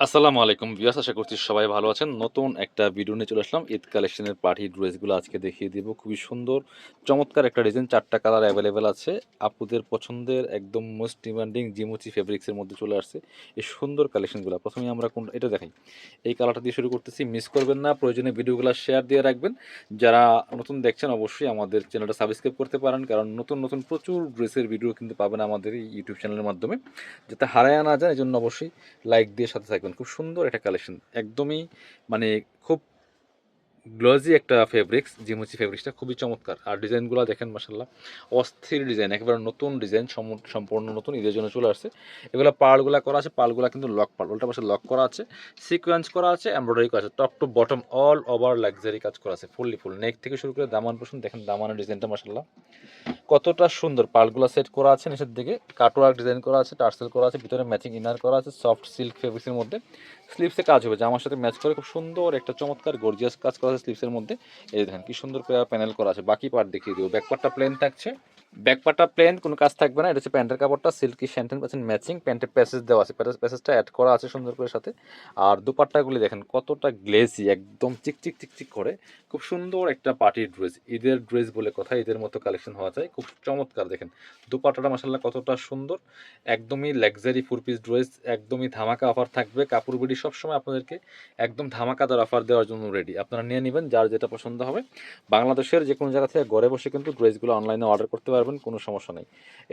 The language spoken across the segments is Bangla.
আসসালামু আলাইকুম ভিউয়ার্স, আশা করছি সবাই ভালো আছেন। নতুন একটা ভিডিও নিয়ে চলে আসলাম। ঈদ কালেকশনের পার্টি ড্রেসগুলো আজকে দেখিয়ে দিব। খুবই সুন্দর চমৎকার একটা ডিজাইন, ৪টা কালার অ্যাভেলেবেল আছে। আপুদের পছন্দের একদম মোস্ট ডিমান্ডিং জিমুচি ফেব্রিক্সের মধ্যে চলে আসছে এই সুন্দর কালেকশনগুলো। প্রথমেই আমরা কোন এটা দেখাই, এই কালারটা দিয়ে শুরু করতেছি। মিস করবেন না, প্রয়োজনে ভিডিওগুলো শেয়ার দিয়ে রাখবেন। যারা নতুন দেখছেন অবশ্যই আমাদের চ্যানেলটা সাবস্ক্রাইব করতে পারেন, কারণ নতুন নতুন প্রচুর ড্রেসের ভিডিও কিন্তু পাবেন আমাদের এই ইউটিউব চ্যানেলের মাধ্যমে, যাতে হারায় না যায়। এই জন্য অবশ্যই লাইক দিয়ে সাথে থাকবেন। খুব সুন্দর একটা কালেকশন, একদমই মানে খুব গ্লজি একটা ফেব্রিক্স, জিমুচি ফেব্রিক্সটা খুবই চমৎকার। আর ডিজাইনগুলো দেখেন মাশাল্লাহ, অস্থির ডিজাইন, একেবারে নতুন ডিজাইন, সম্পূর্ণ নতুন, ঈদের জন্য চলে আসছে। এগুলো পার্লগুলা করা আছে, পার্লগুলা কিন্তু লক পার্ল, উল্টা পাশে লক করা আছে, সিকোয়েন্স করা আছে, এমব্রয়ডারি করা আছে, top to bottom all over luxury কাজ করা আছে, ফুললি ফুল নেক থেকে শুরু করে দামান পর্যন্ত দেখেন। দামানের ডিজাইনটা মাশাল্লাহ কতটা সুন্দর, পার্লগুলো সেট করা আছে, নিচের দিকে কাটওয়ার্ক ডিজাইন করা আছে, টার্সেল করা আছে, ভিতরে ম্যাচিং ইনার করা আছে সফট সিল্ক ফেব্রিক্সের মধ্যে। স্লিভসে কাজ হবে জামার সাথে ম্যাচ করে, খুব সুন্দর একটা চমৎকার গর্জিয়াস কাজ করা আছে স্লিভসের মধ্যে। এই দেখেন কি সুন্দর করে প্যানেল করা আছে। বাকি পার্ট দেখিয়ে দিব। ব্যাকপার্টটা প্লেন থাকছে, ব্যাকপার্টটা প্লেন, কোনো কাজ থাকবে না। এটা হচ্ছে প্যান্টের কাপড়টা, সিল্কি শ্যান্টেন পাচ্ছেন ম্যাচিং, প্যান্টের প্যাসেজ দেওয়া আছে, প্যাসেজটা অ্যাড করা আছে সুন্দর করে সাথে। আর দুপাট্টাগুলি দেখেন কতটা গ্লেসি, একদম চিকচিক চিকচিক করে, খুব সুন্দর একটা পার্টির ড্রেস। ঈদের ড্রেস বলে কথা, ঈদের মতো কালেকশন হওয়া যায়, খুব চমৎকার। দেখেন দুপাট্টাটা মাসাল্লাহ কতটা সুন্দর, একদমই লাক্সারি ফোর পিস ড্রেস, একদমই ধামাকা অফার থাকবে। কাপড় বিডি সবসময় আপনাদেরকে একদম ধামাকাদার অফার দেওয়ার জন্য রেডি। আপনারা নিয়ে নেবেন যার যেটা পছন্দ হবে। বাংলাদেশের যে কোনো জায়গা থেকে ঘরে বসে কিন্তু ড্রেসগুলো অনলাইনে অর্ডার করতে পারবেন, কোনো সমস্যা নেই।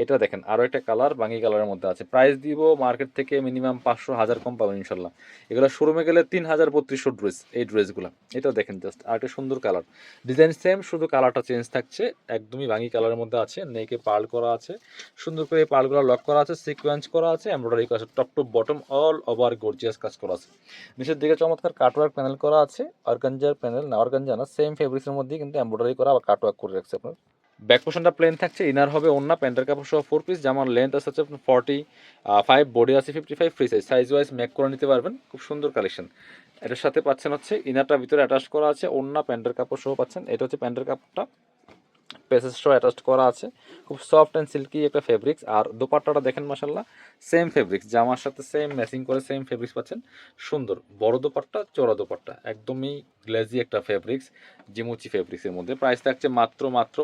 এটা দেখেন আরও একটা কালার, বাঙ্গি কালারের মধ্যে আছে। প্রাইস দিব মার্কেট থেকে মিনিমাম 500-1000 কম পাবেন ইনশাল্লাহ। এগুলো শোরুমে গেলে 3000-3200 ড্রেস এই ড্রেসগুলো। এটা দেখেন জাস্ট আর একটা সুন্দর কালার, ডিজাইন সেম, শুধু কালারটা চেঞ্জ থাকছে। একদমই বাঙ্গি কালারের মধ্যে আছে, নেকে পার্ল করা আছে, সুন্দর করে এই পার্লগুলো লক করা আছে, সিকোয়েন্স করা আছে, এমব্রয়ডারি করা আছে, top to bottom all over gorgeous কাজ করা আছে। নিচের দিকে চমৎকার কাটওয়ার্ক প্যানেল করা আছে, অর্গানজার প্যানেল না, অর্গানজা না, সেম ফেব্রিক্সের মধ্যেই কিন্তু এমব্রয়ডারি করা বা কাটওয়ার্ক করে রাখছে আপনার। ব্যাক পোর্শনটা প্লেন থাকছে, ইনার হবে ওন্না, প্যান্টের কাপড় সহ ফোর পিস, জামার লেন্থ আছে হচ্ছে আপনার 45, বডি আছে 55, ফ্রি সাইজ ওয়াইজ মেক করে নিতে পারবেন। খুব সুন্দর কালেকশন। এটার সাথে পাচ্ছেন হচ্ছে ইনারটা ভিতরে অ্যাটাচ করা আছে, ওন্না প্যান্টের কাপড় সহ পাচ্ছেন। এটা হচ্ছে প্যান্টের কাপড়টা, প্যাসেজটাও অ্যাটাচড করা আছে, খুব সফট অ্যান্ড সিল্কি একটা ফেব্রিক্স। আর দোপাট্টাটা দেখেন মাসাল্লাহ, সেম ফেব্রিক্স, জামার সাথে সেম ম্যাচিং করে সেম ফেব্রিক্স পাচ্ছেন। সুন্দর বড় দোপাট্টা, চওড়া দোপাট্টা, একদমই গ্লেজি একটা ফেব্রিক্স, জিমুচি ফেব্রিক্সের মধ্যে। প্রাইস থাকছে মাত্র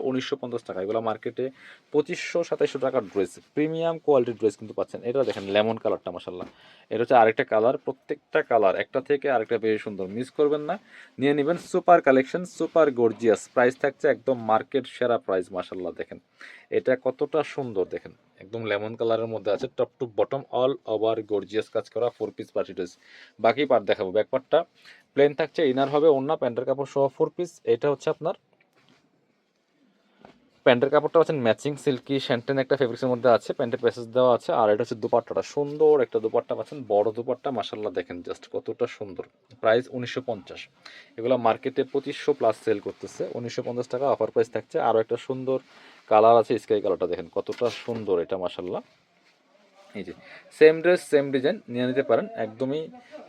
1950 টাকা। এগুলো মার্কেটে 2500-2700 টাকার ড্রেস, প্রিমিয়াম কোয়ালিটির ড্রেস কিন্তু পাচ্ছেন। এটা দেখেন লেমন কালারটা মাসাল্লাহ, এটা হচ্ছে আরেকটা কালার, প্রত্যেকটা কালার একটা থেকে আরেকটা বেশি সুন্দর, মিস করবেন না, নিয়ে নেবেন। Super collection, super gorgeous, price থাকছে একদম মার্কেট সেরা প্রাইস মাশাল্লাহ। দেখেন এটা কতটা সুন্দর, দেখেন একদম লেমন কালারের মধ্যে আছে, top to bottom all over gorgeous কাজ করা ফোর পিস পার্টি ড্রেস। বাকি পার্ট দেখাবো। ব্যাক পার্টটা প্লেন থাকছে, ইনার হবে ওন্না, প্যান্টের কাপড় সহ ফোর পিস। এটা হচ্ছে আপনার প্যান্টের কাপড়টা পাচ্ছেন ম্যাচিং, সিল্কি শ্যান্টেন একটা ফেব্রিক্সের মধ্যে আছে, প্যান্টের প্যাসেজ দেওয়া আছে। আর এটা হচ্ছে দুপাট্টাটা, সুন্দর একটা দুপাট্টা পাচ্ছেন, বড় দুপাট্টা মাশাল্লাহ। দেখেন জাস্ট কতটা সুন্দর। প্রাইস 1950। এগুলো মার্কেটে 2500 প্লাস সেল করতেছে, 1950 টাকা অফার প্রাইস থাকছে। আরও একটা সুন্দর কালার আছে, স্কাই কালারটা দেখেন কতটা সুন্দর, এটা মাশাল্লাহ। এই যে সেম ড্রেস সেম ডিজাইন, নিয়ে নিতে পারেন। একদমই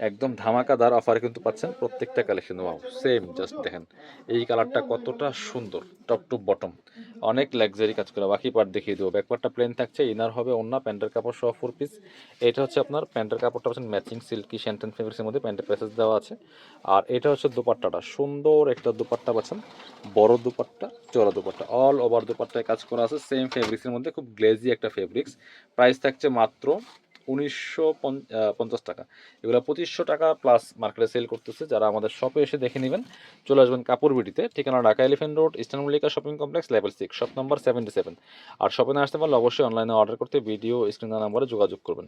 একদম ধামাকাদার অফার কিন্তু পাচ্ছেন প্রত্যেকটা কালেকশন। ওয়াও সেম, জাস্ট দেখেন এই কালারটা কতটা সুন্দর, টপ টু বটম অনেক লাক্সারি কাজ করা। বাকি পার্ট দেখিয়ে দেবো। ব্যাকপার্টটা প্লেন থাকছে, ইনার হবে ওন্না, প্যান্টের কাপড় সহ ফোর পিস। এটা হচ্ছে আপনার প্যান্টের কাপড়টা পাচ্ছেন ম্যাচিং, সিল্কি শ্যান্টেন ফেব্রিক্সের মধ্যে, প্যান্টের প্যাসেজ দেওয়া আছে। আর এটা হচ্ছে দুপাট্টাটা, সুন্দর একটা দুপাট্টা পাচ্ছেন, বড় দুপাট্টা, চওড়া দুপাট্টা, অল ওভার দুপাট্টায় কাজ করা আছে সেম ফেব্রিক্সের মধ্যে, খুব গ্লেজি একটা ফেব্রিক্স। প্রাইস থাকছে মাত্র 1950 টাকা। এগুলো 2500 টাকা প্লাস মার্কেটে সেল করতেছে। যারা আমাদের শপে এসে দেখে নেবেন, চলে আসবেন কাপড় বিডিতে, ঠিকানা Dhaka elephant road, eastern Mallika shopping complex, level 6, shop number 77। আর শপে না আসতে পারলে অবশ্যই অনলাইনে অর্ডার করতে ভিডিও স্ক্রিন নাম্বারে যোগাযোগ করবেন।